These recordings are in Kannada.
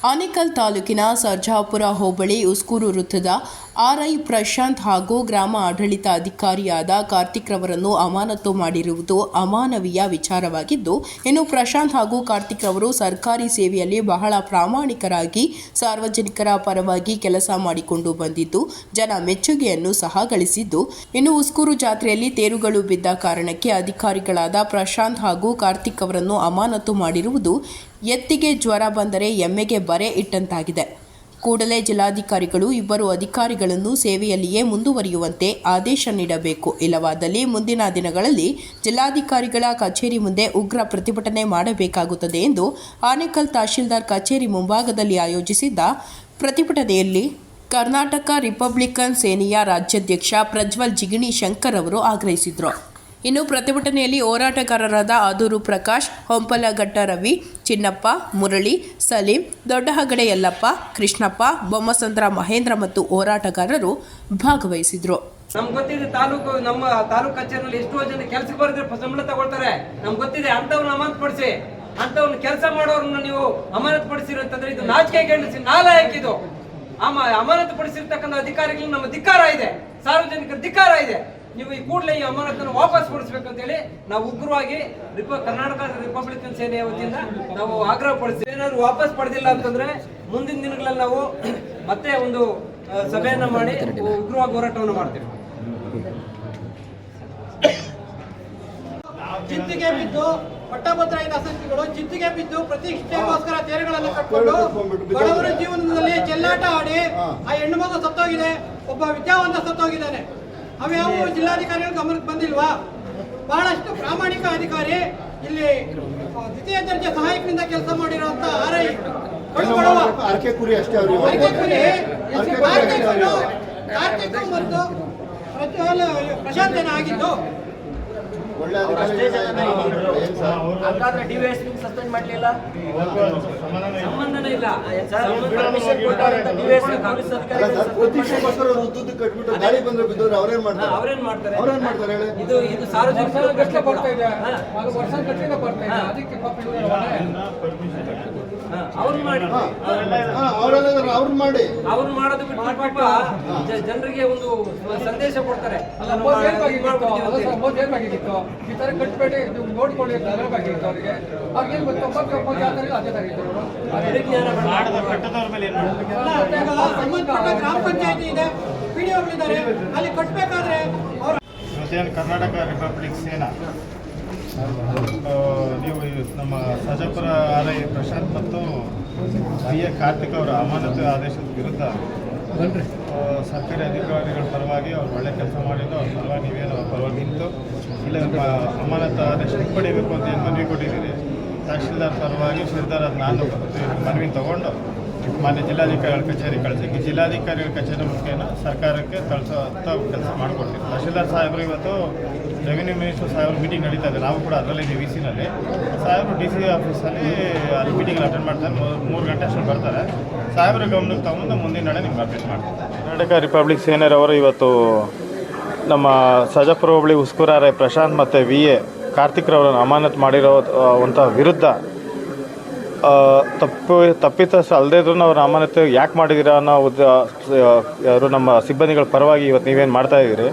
ಆನೇಕಲ್ ತಾಲೂಕಿನ ಸರ್ಜಾಪುರ ಹೋಬಳಿ ಉಸ್ಕೂರು ವೃತ್ತದ ಆರ್ಐ ಪ್ರಶಾಂತ್ ಹಾಗೂ ಗ್ರಾಮ ಆಡಳಿತ ಅಧಿಕಾರಿಯಾದ ಕಾರ್ತಿಕ್ ರವರನ್ನು ಅಮಾನತು ಮಾಡಿರುವುದು ಅಮಾನವೀಯ ವಿಚಾರವಾಗಿದ್ದು, ಇನ್ನು ಪ್ರಶಾಂತ್ ಹಾಗೂ ಕಾರ್ತಿಕ್ ರವರು ಸರ್ಕಾರಿ ಸೇವೆಯಲ್ಲಿ ಬಹಳ ಪ್ರಾಮಾಣಿಕರಾಗಿ ಸಾರ್ವಜನಿಕರ ಪರವಾಗಿ ಕೆಲಸ ಮಾಡಿಕೊಂಡು ಬಂದಿದ್ದು ಜನ ಮೆಚ್ಚುಗೆಯನ್ನು ಸಹ ಗಳಿಸಿದ್ದು, ಇನ್ನು ಉಸ್ಕೂರು ಜಾತ್ರೆಯಲ್ಲಿ ತೇರುಗಳು ಬಿದ್ದ ಕಾರಣಕ್ಕೆ ಅಧಿಕಾರಿಗಳಾದ ಪ್ರಶಾಂತ್ ಹಾಗೂ ಕಾರ್ತಿಕ್ ಅವರನ್ನು ಅಮಾನತು ಮಾಡಿರುವುದು ಎತ್ತಿಗೆ ಜ್ವರ ಬಂದರೆ ಎಮ್ಮೆಗೆ ಬರೆ ಇಟ್ಟಂತಾಗಿದೆ. ಕೂಡಲೇ ಜಿಲ್ಲಾಧಿಕಾರಿಗಳು ಇಬ್ಬರು ಅಧಿಕಾರಿಗಳನ್ನು ಸೇವೆಯಲ್ಲಿಯೇ ಮುಂದುವರಿಯುವಂತೆ ಆದೇಶ ನೀಡಬೇಕು. ಇಲ್ಲವಾದಲ್ಲಿ ಮುಂದಿನ ದಿನಗಳಲ್ಲಿ ಜಿಲ್ಲಾಧಿಕಾರಿಗಳ ಕಚೇರಿ ಮುಂದೆ ಉಗ್ರ ಪ್ರತಿಭಟನೆ ಮಾಡಬೇಕಾಗುತ್ತದೆ ಎಂದು ಆನೇಕಲ್ ತಹಶೀಲ್ದಾರ್ ಕಚೇರಿ ಮುಂಭಾಗದಲ್ಲಿ ಆಯೋಜಿಸಿದ್ದ ಪ್ರತಿಭಟನೆಯಲ್ಲಿ ಕರ್ನಾಟಕ ರಿಪಬ್ಲಿಕನ್ ಸೇನೆಯ ರಾಜ್ಯಾಧ್ಯಕ್ಷ ಪ್ರಜ್ವಲ್ ಜಿಗಣಿ ಶಂಕರ್ ಅವರು ಆಗ್ರಹಿಸಿದರು. ಇನ್ನು ಪ್ರತಿಭಟನೆಯಲ್ಲಿ ಹೋರಾಟಗಾರರಾದ ಆದೂರು ಪ್ರಕಾಶ್, ಹೊಂಪಲಘಟ್ಟ ರವಿ, ಚಿನ್ನಪ್ಪ, ಮುರಳಿ, ಸಲೀಂ, ದೊಡ್ಡಹಗಡೆ ಯಲ್ಲಪ್ಪ, ಕೃಷ್ಣಪ್ಪ, ಬೊಮ್ಮಸಂದ್ರ ಮಹೇಂದ್ರ ಮತ್ತು ಹೋರಾಟಗಾರರು ಭಾಗವಹಿಸಿದರು. ನಮ್ಗೆ ಗೊತ್ತಿದೆ ನಮ್ಮ ತಾಲೂಕು ಕಚೇರಿಯಲ್ಲಿ ಎಷ್ಟೋ ಜನ ಕೆಲಸಕ್ಕೆ ಬರೆದ್ರೆ ಸಂಬಳ ತಗೊಳ್ತಾರೆ. ನಮ್ಗೆ ಗೊತ್ತಿದೆ. ಅಂತವ್ರನ್ನ ಅಮಾನತು ಪಡಿಸಿ, ಅಂತವ್ರನ್ನ ಕೆಲಸ ಮಾಡೋರನ್ನ ನೀವು ಅಮಾನತು ಪಡಿಸಿರಿ ಅಂತಂದ್ರೆ ಇದು ನಾಚಿಕೆಗೇಡಿಸಿ ನಾಲಾಯಕ. ಇದು ಅಮಾನತು ಪಡಿಸಿರ್ತಕ್ಕಂಥ ಅಧಿಕಾರಿಗಳು ನಮ್ಮ ಧಿಕ್ಕಾರ ಇದೆ, ಸಾರ್ವಜನಿಕರ ಧಿಕ್ಕಾರ ಇದೆ. ನೀವು ಈ ಕೂಡಲೇ ಈ ಅಮಾನತನ್ನು ವಾಪಸ್ ಕೊಡಿಸ್ಬೇಕಂತ ಹೇಳಿ ನಾವು ಉಗ್ರವಾಗಿ ಕರ್ನಾಟಕ ರಿಪಬ್ಲಿಕನ್ ಸೇನೆಯ ವತಿಯಿಂದ ನಾವು ಆಗ್ರಹ ಪಡಿಸ್ತೀವಿ. ಏನಾದ್ರು ವಾಪಸ್ ಪಡೆದಿಲ್ಲ ಅಂತಂದ್ರೆ ಮುಂದಿನ ದಿನಗಳಲ್ಲಿ ನಾವು ಮತ್ತೆ ಒಂದು ಸಭೆಯನ್ನ ಮಾಡಿ ಉಗ್ರವಾಗಿ ಹೋರಾಟವನ್ನು ಮಾಡ್ತೀವಿ. ಚಿಂತೆಗೆ ಬಿದ್ದು ಪಟ್ಟಭದ್ರ ಆಸಕ್ತಿಗಳು ಚಿಂತೆಗೆ ಬಿದ್ದು ಪ್ರತಿಷ್ಠೆಗೋಸ್ಕರ ತೇರುಗಳನ್ನು ಕಟ್ಕೊಂಡು ಬಡವರ ಜೀವನದಲ್ಲಿ ಚೆಲ್ಲಾಟ ಆಡಿ ಆ ಹೆಣ್ಣು ಮಗು ಸತ್ತೋಗಿದೆ, ಒಬ್ಬ ವಿದ್ಯಾವಂತ ಸತ್ತೋಗಿದ್ದಾನೆ. ಅವ್ಯಾವ ಜಿಲ್ಲಾಧಿಕಾರಿಗಳು ಗಮನಕ್ಕೆ ಬಂದಿಲ್ವಾ? ಬಹಳಷ್ಟು ಪ್ರಾಮಾಣಿಕ ಅಧಿಕಾರಿ ಇಲ್ಲಿ ದ್ವಿತೀಯ ದರ್ಜೆ ಸಹಾಯಕರಿಂದ ಕೆಲಸ ಮಾಡಿರುವಂತ ಆರ್ಐ ಕಾರ್ತಿಕ್ ಮತ್ತು ಪ್ರಶಾಂತ್ ಜನ ಆಗಿದ್ದು ಸಸ್ಪೆಂಡ್ ಮಾಡಲಿಲ್ಲ, ಸಂಬಂಧನೇ ಇಲ್ಲ. ಅವ್ರೇನ್ ಮಾಡ್ತಾರೆ? ಇದು ಸಾರ್ವಜನಿಕ ಅವ್ರು ಮಾಡೋದು ಬಿಟ್ಟು ಪಾಪ ಜನರಿಗೆ ಒಂದು ಸಂದೇಶ ಕೊಡ್ತಾರೆ. ಈ ತರ ಕಟ್ಟಬೇಡಿ, ನೋಡ್ಕೊಳ್ಳಿ ಅವರಿಗೆ ಅವ್ರಿಗೇನು ಗ್ರಾಮ ಪಂಚಾಯತಿ ಇದೆ, ಪಿಡಿಒಗಳಿದ್ದಾರೆ, ಅಲ್ಲಿ ಕಟ್ಟಬೇಕಾದ್ರೆ ಕರ್ನಾಟಕ ರಿಪಬ್ಲಿಕ್ ಸೇನಾ ನೀವು ನಮ್ಮ ಸರ್ಜಾಪುರ ಆರ್ಐ ಪ್ರಶಾಂತ್ ಮತ್ತು ಕಾರ್ತಿಕ್ ಅವರ ಅಮಾನತು ಆದೇಶದ ವಿರುದ್ಧ ಸರ್ಕಾರಿ ಅಧಿಕಾರಿಗಳ ಪರವಾಗಿ ಅವ್ರು ಒಳ್ಳೆ ಕೆಲಸ ಮಾಡಿದ್ದು, ಅವ್ರ ಪರವಾಗಿ ನೀವೇನು ಅವ್ರ ಪರವಾಗಿ ನಿಂತು ಇಲ್ಲ ಅಮಾನತು ಆದೇಶ ಹಿಂಪಡಿಬೇಕು ಅಂತ ಏನು ಮನವಿ ಕೊಟ್ಟಿದ್ದೀರಿ. ತಹಶೀಲ್ದಾರ್ ಪರವಾಗಿ ಶಿರ್ದಾರ್ ನಾನು ಮನವಿ ತಗೊಂಡು ಮಾನ್ಯ ಜಿಲ್ಲಾಧಿಕಾರಿಗಳ ಕಚೇರಿ ಕಳಿಸಿ ಜಿಲ್ಲಾಧಿಕಾರಿಗಳ ಕಚೇರಿ ಮುಖೇನ ಸರ್ಕಾರಕ್ಕೆ ಕಳಿಸೋ ಕೆಲಸ ಮಾಡಿಕೊಡ್ತೀವಿ. ತಹಶೀಲ್ದಾರ್ ಸಾಹೇಬರು ಇವತ್ತು ರೆವಿನ್ಯೂ ಮಿನಿಸ್ಟರ್ ಸಾಹೇಬ್ರು ಮೀಟಿಂಗ್ ನಡೀತಾ ಇದೆ, ನಾವು ಕೂಡ ಅದರಲ್ಲಿದ್ದೀವಿ. ವಿ.ಸಿ.ನಲ್ಲಿ ಸಾಹೇಬರು DC ಆಫೀಸಲ್ಲಿ ಅಲ್ಲಿ ಮೀಟಿಂಗ್ ಅಟೆಂಡ್ ಮಾಡ್ತಾರೆ. 3 ಗಂಟೆ ಅಷ್ಟು ಬರ್ತಾರೆ. ಸಾಹೇಬರ ಗಮನಕ್ಕೆ ತಗೊಂಡು ಮುಂದಿನ ನಡೆ ನಿಮ್ಗೆ ಅಪ್ಡೇಟ್ ಮಾಡ್ತಾರೆ. ಕರ್ನಾಟಕ ರಿಪಬ್ಲಿಕ್ ಸೇನೆಯವರು ಇವತ್ತು ನಮ್ಮ ಸರ್ಜಾಪುರ ಹೋಬಳಿ ಉಸ್ಕೂರು ಆರ್ಐ ಪ್ರಶಾಂತ್ ಮತ್ತು VA ಕಾರ್ತಿಕ್ ರವರನ್ನು ಅಮಾನತು ಮಾಡಿರೋವಂಥ ವಿರುದ್ಧ ತಪ್ಪಿತಸ್ಥ ಅಲ್ಲದೇ ಇದ್ರೂ ಅವ್ರ ಅಮಾನತು ಯಾಕೆ ಮಾಡಿದ್ದೀರಾ ಅನ್ನೋ ಯಾರು ನಮ್ಮ ಸಿಬ್ಬಂದಿಗಳ ಪರವಾಗಿ ಇವತ್ತು ನೀವೇನು ಮಾಡ್ತಾಯಿದ್ದೀರಿ,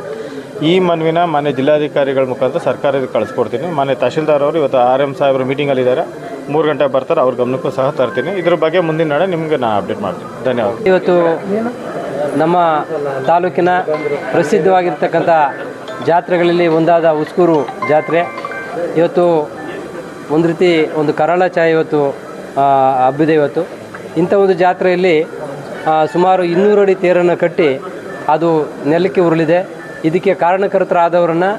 ಈ ಮನವಿನ ಮಾನ್ಯ ಜಿಲ್ಲಾಧಿಕಾರಿಗಳ ಮುಖಾಂತರ ಸರ್ಕಾರಕ್ಕೆ ಕಳಿಸ್ಕೊಡ್ತೀನಿ. ಮಾನ್ಯ ತಹಶೀಲ್ದಾರ್ ಅವರು ಇವತ್ತು RM ಸಾಹೇಬರು ಮೀಟಿಂಗಲ್ಲಿದ್ದಾರೆ, 3 ಗಂಟೆ ಬರ್ತಾರೆ, ಅವ್ರ ಗಮನಕ್ಕೂ ಸಹ ತರ್ತೀನಿ. ಇದ್ರ ಬಗ್ಗೆ ಮುಂದಿನ ನಡೆ ನಿಮಗೆ ನಾನು ಅಪ್ಡೇಟ್ ಮಾಡ್ತೀನಿ. ಧನ್ಯವಾದ. ಇವತ್ತು ನಮ್ಮ ತಾಲೂಕಿನ ಪ್ರಸಿದ್ಧವಾಗಿರ್ತಕ್ಕಂಥ ಜಾತ್ರೆಗಳಲ್ಲಿ ಒಂದಾದ ಉಸ್ಕೂರು ಜಾತ್ರೆ ಇವತ್ತು ಒಂದು ರೀತಿ ಒಂದು ಕರಾಳ ಛಾಯೆ ಇವತ್ತು ಹಬ್ಬಿದೆ. ಇವತ್ತು ಇಂಥ ಒಂದು ಜಾತ್ರೆಯಲ್ಲಿ ಸುಮಾರು 200 ಅಡಿ ತೇರನ್ನು ಕಟ್ಟಿ ಅದು ನೆಲಕ್ಕೆ ಉರುಳಿದೆ. ಇದಕ್ಕೆ ಕಾರಣಕರ್ತರಾದವರನ್ನು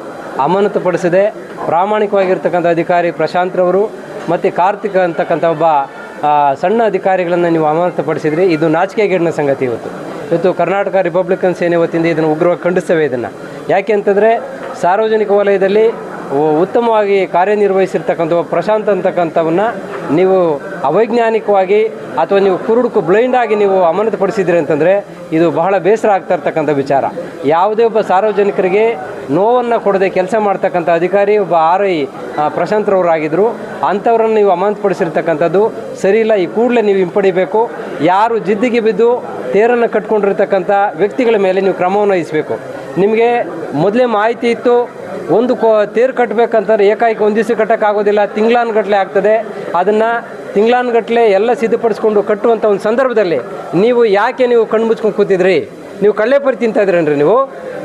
ಅಮಾನತುಪಡಿಸದೆ ಪ್ರಾಮಾಣಿಕವಾಗಿರ್ತಕ್ಕಂಥ ಅಧಿಕಾರಿ ಪ್ರಶಾಂತ್ರವರು ಮತ್ತು ಕಾರ್ತಿಕ್ ಅಂತಕ್ಕಂಥ ಒಬ್ಬ ಸಣ್ಣ ಅಧಿಕಾರಿಗಳನ್ನು ನೀವು ಅಮಾನತುಪಡಿಸಿದ್ರಿ. ಇದು ನಾಚಿಕೆಗೇಡಿನ ಸಂಗತಿ. ಇವತ್ತು ಕರ್ನಾಟಕ ರಿಪಬ್ಲಿಕನ್ ಸೇನೆ ವತಿಯಿಂದ ಇದನ್ನು ಉಗ್ರವಾಗಿ ಖಂಡಿಸ್ತೇವೆ. ಇದನ್ನು ಯಾಕೆ ಅಂತಂದರೆ ಸಾರ್ವಜನಿಕ ವಲಯದಲ್ಲಿ ಉತ್ತಮವಾಗಿ ಕಾರ್ಯನಿರ್ವಹಿಸಿರ್ತಕ್ಕಂಥ ಪ್ರಶಾಂತ್ ಅಂತಕ್ಕಂಥವನ್ನ ನೀವು ಅವೈಜ್ಞಾನಿಕವಾಗಿ ಅಥವಾ ನೀವು ಕುರುಡುಕು ಬ್ಲೈಂಡಾಗಿ ನೀವು ಅಮಾನತುಪಡಿಸಿದ್ರಿ ಅಂತಂದರೆ ಇದು ಬಹಳ ಬೇಸರ ಆಗ್ತಾ ಇರ್ತಕ್ಕಂಥ ವಿಚಾರ. ಯಾವುದೇ ಒಬ್ಬ ಸಾರ್ವಜನಿಕರಿಗೆ ನೋವನ್ನು ಕೊಡದೆ ಕೆಲಸ ಮಾಡ್ತಕ್ಕಂಥ ಅಧಿಕಾರಿ ಒಬ್ಬ RI ಪ್ರಶಾಂತ್ರವರಾಗಿದ್ದರು. ಅಂಥವ್ರನ್ನು ನೀವು ಅಮಾನತುಪಡಿಸಿರ್ತಕ್ಕಂಥದ್ದು ಸರಿ ಇಲ್ಲ. ಈ ಕೂಡಲೇ ನೀವು ಹಿಂಪಡಿಬೇಕು. ಯಾರು ಜಿದ್ದಿಗೆ ಬಿದ್ದು ತೇರನ್ನು ಕಟ್ಕೊಂಡಿರ್ತಕ್ಕಂಥ ವ್ಯಕ್ತಿಗಳ ಮೇಲೆ ನೀವು ಕ್ರಮವನ್ನು ವಹಿಸಬೇಕು. ನಿಮಗೆ ಮೊದಲೇ ಮಾಹಿತಿ ಇತ್ತು, ಒಂದು ತೇರು ಕಟ್ಟಬೇಕಂತಾರೆ ಏಕಾಏಕಿ ಒಂದು ದಿವಸ ಕಟ್ಟೋಕ್ಕಾಗೋದಿಲ್ಲ, ತಿಂಗಳಾನುಗಟ್ಟಲೆ ಆಗ್ತದೆ. ಅದನ್ನು ತಿಂಗಳಾನುಗಟ್ಟಲೆ ಎಲ್ಲ ಸಿದ್ಧಪಡಿಸ್ಕೊಂಡು ಕಟ್ಟುವಂಥ ಒಂದು ಸಂದರ್ಭದಲ್ಲಿ ನೀವು ಯಾಕೆ ನೀವು ಕಣ್ಣು ಮುಚ್ಕೊಂಡು ಕೂತಿದ್ರಿ? ನೀವು ಕಳ್ಳೆಪರಿ ತಿಂತಾಯಿದ್ರೇನ್ರಿ? ನೀವು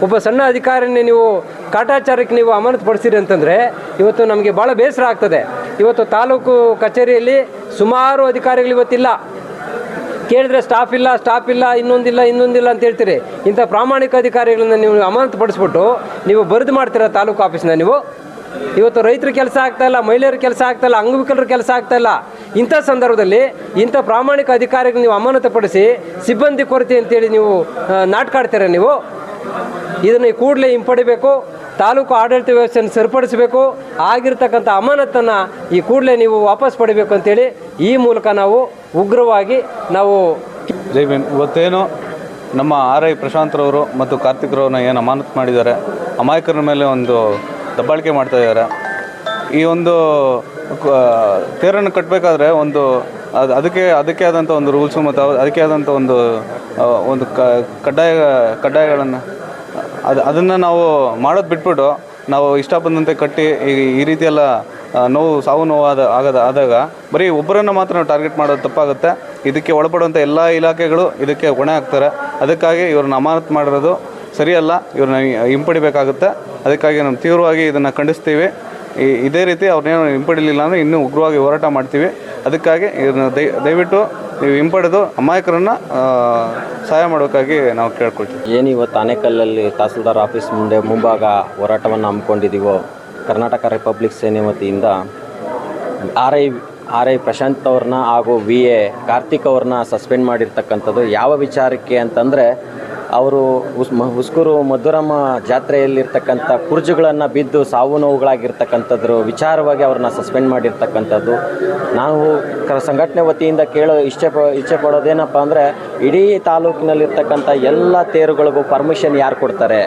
ಒಬ್ಬ ಸಣ್ಣ ಅಧಿಕಾರಿನೇ ನೀವು ಕಾಟಾಚಾರಕ್ಕೆ ನೀವು ಅಮಾನತುಪಡಿಸಿರಿ ಅಂತಂದರೆ ಇವತ್ತು ನಮಗೆ ಭಾಳ ಬೇಸರ ಆಗ್ತದೆ. ಇವತ್ತು ತಾಲೂಕು ಕಚೇರಿಯಲ್ಲಿ ಸುಮಾರು ಅಧಿಕಾರಿಗಳು ಇವತ್ತಿಲ್ಲ. ಕೇಳಿದ್ರೆ ಸ್ಟಾಫ್ ಇಲ್ಲ, ಇನ್ನೊಂದಿಲ್ಲ ಅಂತ ಹೇಳ್ತೀರಿ. ಇಂಥ ಪ್ರಾಮಾಣಿಕ ಅಧಿಕಾರಿಗಳನ್ನ ನೀವು ಅಮಾನತುಪಡಿಸ್ಬಿಟ್ಟು ನೀವು ಬರೆದು ಮಾಡ್ತೀರಾ ತಾಲೂಕು ಆಫೀಸ್ನ. ನೀವು ಇವತ್ತು ರೈತರ ಕೆಲಸ ಆಗ್ತಾಯಿಲ್ಲ, ಮಹಿಳೆಯರ ಕೆಲಸ ಆಗ್ತಾಯಿಲ್ಲ, ಅಂಗವಿಕಲರ ಕೆಲಸ ಆಗ್ತಾಯಿಲ್ಲ. ಇಂಥ ಸಂದರ್ಭದಲ್ಲಿ ಇಂಥ ಪ್ರಾಮಾಣಿಕ ಅಧಿಕಾರಿಗಳು ನೀವು ಅಮಾನತುಪಡಿಸಿ ಸಿಬ್ಬಂದಿ ಕೊರತೆ ಅಂತೇಳಿ ನೀವು ನಾಟಕ ಆಡ್ತೀರ. ನೀವು ಇದನ್ನು ಕೂಡಲೇ ಹಿಂಪಡಿಬೇಕು. ತಾಲೂಕು ಆಡಳಿತ ವ್ಯವಸ್ಥೆಯನ್ನು ಸರಿಪಡಿಸಬೇಕು. ಆಗಿರ್ತಕ್ಕಂಥ ಅಮಾನತನ್ನು ಈ ಕೂಡಲೇ ನೀವು ವಾಪಸ್ ಪಡಿಬೇಕು ಅಂತೇಳಿ ಈ ಮೂಲಕ ನಾವು ಉಗ್ರವಾಗಿ ನಾವು ಜೈ ಭೀಮ್. ಇವತ್ತೇನು ನಮ್ಮ RI ಪ್ರಶಾಂತ್ರವರು ಮತ್ತು ಕಾರ್ತಿಕ್ರವ್ರನ್ನ ಏನು ಅಮಾನತು ಮಾಡಿದ್ದಾರೆ, ಅಮಾಯಕರ ಮೇಲೆ ಒಂದು ದಬ್ಬಾಳಿಕೆ ಮಾಡ್ತಾಯಿದ್ದಾರೆ. ಈ ಒಂದು ತೇರನ್ನು ಕಟ್ಟಬೇಕಾದ್ರೆ ಅದಕ್ಕೆ ಆದಂಥ ಒಂದು ರೂಲ್ಸು ಮತ್ತು ಅದಕ್ಕೆ ಆದಂಥ ಒಂದು ಕಡ್ಡಾಯಗಳನ್ನು ಅದನ್ನು ನಾವು ಮಾಡೋದು ಬಿಟ್ಬಿಟ್ಟು ನಾವು ಇಷ್ಟ ಬಂದಂತೆ ಕಟ್ಟಿ ಈ ರೀತಿಯೆಲ್ಲ ಸಾವು ನೋವು ಆದಾಗ ಬರೀ ಒಬ್ಬರನ್ನು ಮಾತ್ರ ನಾವು ಟಾರ್ಗೆಟ್ ಮಾಡೋದು ತಪ್ಪಾಗುತ್ತೆ. ಇದಕ್ಕೆ ಒಳಪಡುವಂಥ ಎಲ್ಲ ಇಲಾಖೆಗಳು ಇದಕ್ಕೆ ಹೊಣೆ ಆಗ್ತಾರೆ. ಅದಕ್ಕಾಗಿ ಇವ್ರನ್ನ ಅಮಾನತು ಮಾಡಿರೋದು ಸರಿಯಲ್ಲ. ಇವ್ರನ್ನ ಹಿಂಪಡಿಬೇಕಾಗುತ್ತೆ. ಅದಕ್ಕಾಗಿ ನಾವು ತೀವ್ರವಾಗಿ ಇದನ್ನು ಖಂಡಿಸ್ತೀವಿ. ಇದೇ ರೀತಿ ಅವ್ರನ್ನೇನು ಹಿಂಪಡಿಲಿಲ್ಲ ಅಂದರೆ ಇನ್ನೂ ಉಗ್ರವಾಗಿ ಹೋರಾಟ ಮಾಡ್ತೀವಿ. ಅದಕ್ಕಾಗಿ ಇದನ್ನು ದಯವಿಟ್ಟು ನೀವು ಹಿಂಪಡೆದು ಅಮಾಯಕರನ್ನು ಸಹಾಯ ಮಾಡೋಕ್ಕಾಗಿ ನಾವು ಕೇಳ್ಕೊಳ್ತೀವಿ. ಏನು ಇವತ್ತು ಆನೇಕಲ್ಲಲ್ಲಿ ತಹಸೀಲ್ದಾರ್ ಆಫೀಸ್ ಮುಂಭಾಗ ಹೋರಾಟವನ್ನು ಹಮ್ಮಿಕೊಂಡಿದ್ದೀವೋ, ಕರ್ನಾಟಕ ರಿಪಬ್ಲಿಕ್ ಸೇನೆ ವತಿಯಿಂದ RI ಪ್ರಶಾಂತ್ ಅವ್ರನ್ನ ಹಾಗೂ VA ಕಾರ್ತಿಕ್ ಅವ್ರನ್ನ ಸಸ್ಪೆಂಡ್ ಮಾಡಿರ್ತಕ್ಕಂಥದ್ದು ಯಾವ ವಿಚಾರಕ್ಕೆ ಅಂತಂದರೆ, ಅವರು ಹುಸ್ಕೂರು ಮಧುರಮ್ಮ ಜಾತ್ರೆಯಲ್ಲಿರ್ತಕ್ಕಂಥ ಕುರ್ಜುಗಳನ್ನು ಬಿದ್ದು ಸಾವು ನೋವುಗಳಾಗಿರ್ತಕ್ಕಂಥದ್ರ ವಿಚಾರವಾಗಿ ಅವ್ರನ್ನ ಸಸ್ಪೆಂಡ್ ಮಾಡಿರ್ತಕ್ಕಂಥದ್ದು. ನಾವು ಸಂಘಟನೆ ವತಿಯಿಂದ ಇಚ್ಛೆ ಪಡೋದೇನಪ್ಪ ಅಂದರೆ, ಇಡೀ ತಾಲೂಕಿನಲ್ಲಿರ್ತಕ್ಕಂಥ ಎಲ್ಲ ತೇರುಗಳಿಗೂ ಪರ್ಮಿಷನ್ ಯಾರು ಕೊಡ್ತಾರೆ?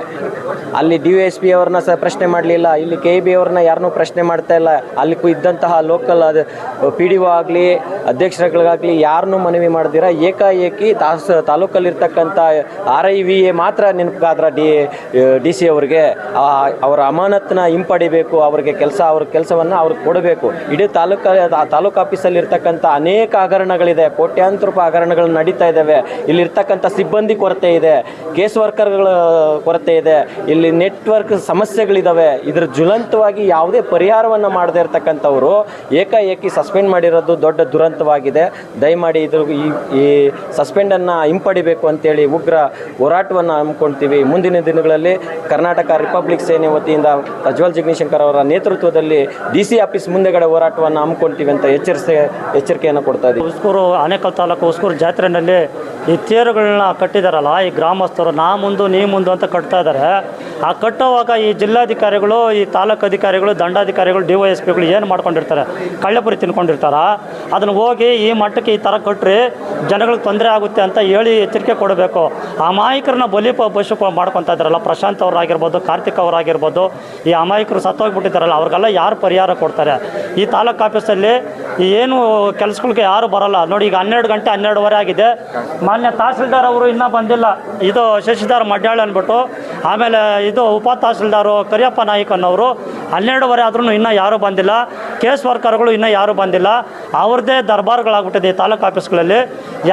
ಅಲ್ಲಿ DYSP ಅವ್ರನ್ನ ಪ್ರಶ್ನೆ ಮಾಡಲಿಲ್ಲ, ಇಲ್ಲಿ KB ಅವ್ರನ್ನ ಯಾರನ್ನೂ ಪ್ರಶ್ನೆ ಮಾಡ್ತಾ ಇಲ್ಲ. ಅಲ್ಲಿ ಇದ್ದಂತಹ ಲೋಕಲ್ PDO ಆಗಲಿ ಅಧ್ಯಕ್ಷರುಗಳಿಗಾಗಲಿ ಯಾರನ್ನೂ ಮನವಿ ಮಾಡ್ದಿರ ಏಕಾಏಕಿ ತಾಲೂಕಲ್ಲಿರ್ತಕ್ಕಂಥ RI VA ಮಾತ್ರ ನೆನಪಾದ್ರ DC ಅವ್ರಿಗೆ ಅವರ ಅಮಾನತನ್ನ ಹಿಂಪಡಿಬೇಕು. ಅವ್ರ ಕೆಲಸವನ್ನು ಅವ್ರಿಗೆ ಕೊಡಬೇಕು. ಇಡೀ ತಾಲೂಕು ಆಫೀಸಲ್ಲಿ ಇರ್ತಕ್ಕಂಥ ಅನೇಕ ಹಗರಣಗಳಿದೆ, ಕೋಟ್ಯಾಂತರ ರೂಪಾಯಿ ಹಗರಣಗಳು ನಡೀತಾ ಇದ್ದಾವೆ. ಇಲ್ಲಿರ್ತಕ್ಕಂಥ ಸಿಬ್ಬಂದಿ ಕೊರತೆ ಇದೆ, ಕೇಸ್ ವರ್ಕರ್ಗಳ ಕೊರತೆ ಇದೆ, ಇಲ್ಲಿ ನೆಟ್ವರ್ಕ್ ಸಮಸ್ಯೆಗಳಿದ್ದಾವೆ. ಇದ್ರ ಜ್ವಲಂತವಾಗಿ ಯಾವುದೇ ಪರಿಹಾರವನ್ನು ಮಾಡದೇ ಇರತಕ್ಕಂಥವರು ಏಕಾಏಕಿ ಸಸ್ಪೆಂಡ್ ಮಾಡಿರೋದು ದೊಡ್ಡ ದುರಂತವಾಗಿದೆ. ದಯಮಾಡಿ ಈ ಸಸ್ಪೆಂಡನ್ನು ಹಿಂಪಡಿಬೇಕು ಅಂತೇಳಿ ಉಗ್ರ ಹೋರಾಟವನ್ನು ಹಮ್ಮಿಕೊಳ್ತೀವಿ. ಮುಂದಿನ ದಿನಗಳಲ್ಲಿ ಕರ್ನಾಟಕ ರಿಪಬ್ಲಿಕ್ ಸೇನೆ ವತಿಯಿಂದ ಪ್ರಜ್ವಲ್ ಜಗದೀಶಂಕರ್ ಅವರ ನೇತೃತ್ವದಲ್ಲಿ DC ಆಫೀಸ್ ಮುಂದೆಗಡೆ ಹೋರಾಟವನ್ನು ಹಮ್ಮಿಕೊಳ್ತೀವಿ ಅಂತ ಎಚ್ಚರಿಕೆಯನ್ನು ಕೊಡ್ತಾ ಇದ್ದೀವಿ. ಹುಸ್ಕೂರು ಆನೇಕಲ್ ತಾಲೂಕು ಹುಸ್ಕೂರು ಜಾತ್ರೆಯಲ್ಲಿ ಈ ತೇರುಗಳನ್ನ ಕಟ್ಟಿದಾರಲ್ಲ, ಈ ಗ್ರಾಮಸ್ಥರು ನಾ ಮುಂದು ನೀ ಮುಂದು ಅಂತ ಕಟ್ತಾ ಇದ್ದಾರೆ. ಆ ಕಟ್ಟುವಾಗ ಈ ಜಿಲ್ಲಾಧಿಕಾರಿಗಳು, ಈ ತಾಲೂಕು ಅಧಿಕಾರಿಗಳು, ದಂಡಾಧಿಕಾರಿಗಳು, DYSPಗಳು ಏನು ಮಾಡ್ಕೊಂಡಿರ್ತಾರೆ, ಕಳ್ಳೆಪುರಿ ತಿನ್ಕೊಂಡಿರ್ತಾರ. ಅದನ್ನು ಹೋಗಿ ಈ ಮಟ್ಟಕ್ಕೆ ಈ ಥರ ಕಟ್ಟರೆ ಜನಗಳಿಗೆ ತೊಂದರೆ ಆಗುತ್ತೆ ಅಂತ ಹೇಳಿ ಎಚ್ಚರಿಕೆ ಕೊಡಬೇಕು. ಅಮಾಯಕರನ್ನ ಬಶು ಮಾಡ್ಕೊತಾ ಇದ್ದಾರಲ್ಲ, ಪ್ರಶಾಂತ್ ಅವರಾಗಿರ್ಬೋದು, ಕಾರ್ತಿಕ್ ಅವರಾಗಿರ್ಬೋದು, ಈ ಅಮಾಯಕರು ಸತ್ತೋಗ್ಬಿಟ್ಟಿದ್ದಾರಲ್ಲ, ಅವ್ರಿಗೆಲ್ಲ ಯಾರು ಪರಿಹಾರ ಕೊಡ್ತಾರೆ? ಈ ತಾಲೂಕು ಆಫೀಸಲ್ಲಿ ಏನು ಕೆಲಸಗಳಿಗೆ ಯಾರು ಬರೋಲ್ಲ ನೋಡಿ. ಈಗ 12 ಗಂಟೆ 12:15 ಆಗಿದೆ. ಮಾನ್ಯ ತಹಸೀಲ್ದಾರ್ ಅವರು ಇನ್ನೂ ಬಂದಿಲ್ಲ. ಇದು ಶಶಿಧರ್ ಮಡ್ಯಾಳ್ ಅಂದ್ಬಿಟ್ಟು, ಆಮೇಲೆ ಇದು ಉಪ ತಹಸೀಲ್ದಾರು ಕರಿಯಪ್ಪ ನಾಯ್ಕ ಅನ್ನೋರು 12:15 ಆದ್ರೂ ಇನ್ನೂ ಯಾರೂ ಬಂದಿಲ್ಲ. ಕೇಸ್ ವರ್ಕರ್ಗಳು ಇನ್ನೂ ಯಾರೂ ಬಂದಿಲ್ಲ. ಅವ್ರದ್ದೇ ದರ್ಬಾರ್ಗಳಾಗ್ಬಿಟ್ಟಿದೆ ಈ ತಾಲೂಕು ಆಫೀಸ್ಗಳಲ್ಲಿ.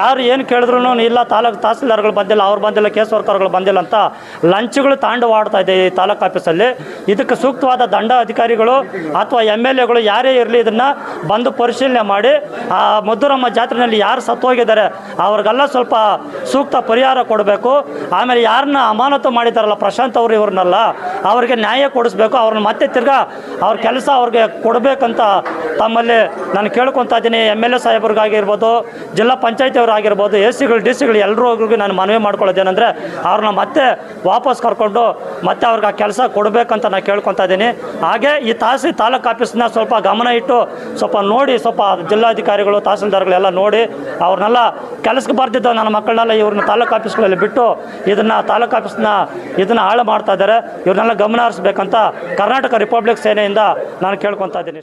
ಯಾರು ಏನು ಕೇಳಿದ್ರು ಇಲ್ಲ, ತಹಸೀಲ್ದಾರ್ಗಳು ಬಂದಿಲ್ಲ, ಅವ್ರು ಬಂದಿಲ್ಲ, ಕೇಸ್ ವರ್ಕರ್ಗಳು ಬಂದಿಲ್ಲ ಅಂತ ಲಂಚ್ಗಳು ತಾಂಡವಾಡ್ತಾ ಇದೆ ಈ ತಾಲೂಕು ಆಫೀಸಲ್ಲಿ. ಇದಕ್ಕೆ ಸೂಕ್ತವಾದ ದಂಡ ಅಧಿಕಾರಿಗಳು ಅಥವಾ MLAಗಳು ಯಾರೇ ಇರಲಿ ಇದನ್ನು ಬಂದು ಪರಿಶೀಲನೆ ಮಾಡಿ ಆ ಮಧುರಮ್ಮ ಜಾತ್ರೆಯಲ್ಲಿ ಯಾರು ಸತ್ತೋಗಿದ್ದಾರೆ ಅವ್ರಿಗೆಲ್ಲ ಸ್ವಲ್ಪ ಸೂಕ್ತ ಪರಿಹಾರ ಕೊಡಬೇಕು. ಆಮೇಲೆ ಯಾರನ್ನ ಅಮಾನತು ಮಾಡಿದಾರಲ್ಲ ಪ್ರಶಾಂತ್ ಅವರು ಇವ್ರನ್ನೆಲ್ಲ ಅವ್ರಿಗೆ ನ್ಯಾಯ ಕೊಡಿಸ್ಬೇಕು. ಅವ್ರನ್ನ ಮತ್ತೆ ತಿರ್ಗಾ ಅವ್ರ ಕೆಲಸ ಅವ್ರಿಗೆ ಕೊಡಬೇಕಂತ ತಮ್ಮಲ್ಲಿ ನಾನು ಕೇಳ್ಕೊತಾ ಇದ್ದೀನಿ. MLA ಸಾಹೇಬ್ರಿಗಾಗಿರ್ಬೋದು, ಜಿಲ್ಲಾ ಪಂಚಾಯತಿ ಅವರಾಗಿರ್ಬೋದು, AC ಗಳು DC ಗಳು ಎಲ್ಲರಿಗೂ ನಾನು ಮನವಿ ಮಾಡ್ಕೊಳ್ಳೋದೇನೆಂದರೆ ಅವ್ರನ್ನ ಮತ್ತೆ ವಾಪಸ್ ಕರ್ಕೊಂಡು ಮತ್ತೆ ಅವ್ರಿಗೆ ಆ ಕೆಲಸ ಕೊಡಬೇಕಂತ ನಾನು ಕೇಳ್ಕೊತಾ ಇದ್ದೀನಿ. ಹಾಗೆ ಈ ತಾಲೂಕು ಆಫೀಸ್ನ ಸ್ವಲ್ಪ ಗಮನ ಇಟ್ಟು ಸ್ವಲ್ಪ ನೋಡಿ, ಸ್ವಲ್ಪ ಜಿಲ್ಲಾಧಿಕಾರಿಗಳು ತಹಸೀಲ್ದಾರ್ಗಳೆಲ್ಲ ನೋಡಿ ಅವ್ರನ್ನೆಲ್ಲ ಕೆಲಸಕ್ಕೆ ಬರ್ತಿದ್ದ ನನ್ನ ಮಕ್ಕಳನ್ನೆಲ್ಲ ಇವ್ರನ್ನ ತಾಲೂಕು ಆಫೀಸ್ಗಳಲ್ಲಿ ಬಿಟ್ಟು ತಾಲೂಕು ಆಫೀಸ್ನ ಹಾಳು ಮಾಡ್ತಾ ಇದ್ದಾರೆ. ಇವ್ರನ್ನೆಲ್ಲ ಗಮನ ಹರಿಸ್ಬೇಕಂತ ಕರ್ನಾಟಕ ರಿಪಬ್ಲಿಕ್ ಸೇನೆಯಿಂದ ನಾನು ಕೇಳ್ಕೊತಾ ಇದ್ದೀನಿ.